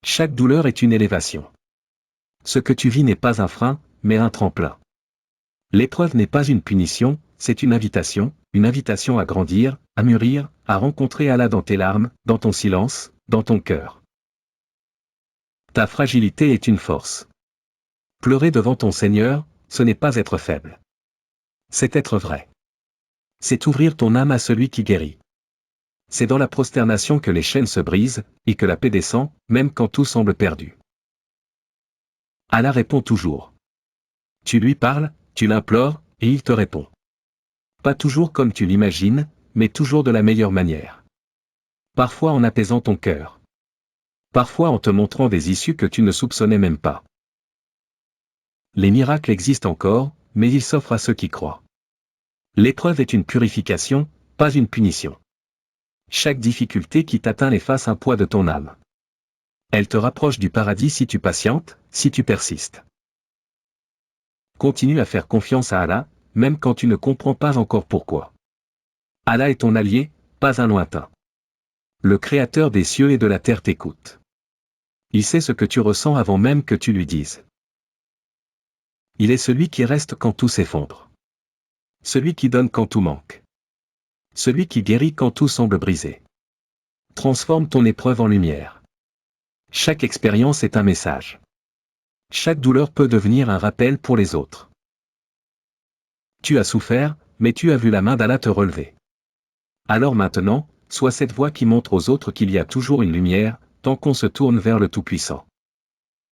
Chaque douleur est une élévation. Ce que tu vis n'est pas un frein, mais un tremplin. L'épreuve n'est pas une punition, c'est une invitation à grandir, à mûrir, à rencontrer Allah dans tes larmes, dans ton silence, dans ton cœur. Ta fragilité est une force. Pleurer devant ton Seigneur, ce n'est pas être faible. C'est être vrai. C'est ouvrir ton âme à celui qui guérit. C'est dans la prosternation que les chaînes se brisent, et que la paix descend, même quand tout semble perdu. Allah répond toujours. Tu lui parles, tu l'implores, et il te répond. Pas toujours comme tu l'imagines, mais toujours de la meilleure manière. Parfois en apaisant ton cœur. Parfois en te montrant des issues que tu ne soupçonnais même pas. Les miracles existent encore, mais ils s'offrent à ceux qui croient. L'épreuve est une purification, pas une punition. Chaque difficulté qui t'atteint efface un poids de ton âme. Elle te rapproche du paradis si tu patientes, si tu persistes. Continue à faire confiance à Allah, même quand tu ne comprends pas encore pourquoi. Allah est ton allié, pas un lointain. Le Créateur des cieux et de la terre t'écoute. Il sait ce que tu ressens avant même que tu lui dises. Il est celui qui reste quand tout s'effondre. Celui qui donne quand tout manque. Celui qui guérit quand tout semble brisé. Transforme ton épreuve en lumière. Chaque expérience est un message. Chaque douleur peut devenir un rappel pour les autres. Tu as souffert, mais tu as vu la main d'Allah te relever. Alors maintenant, sois cette voix qui montre aux autres qu'il y a toujours une lumière, tant qu'on se tourne vers le Tout-Puissant.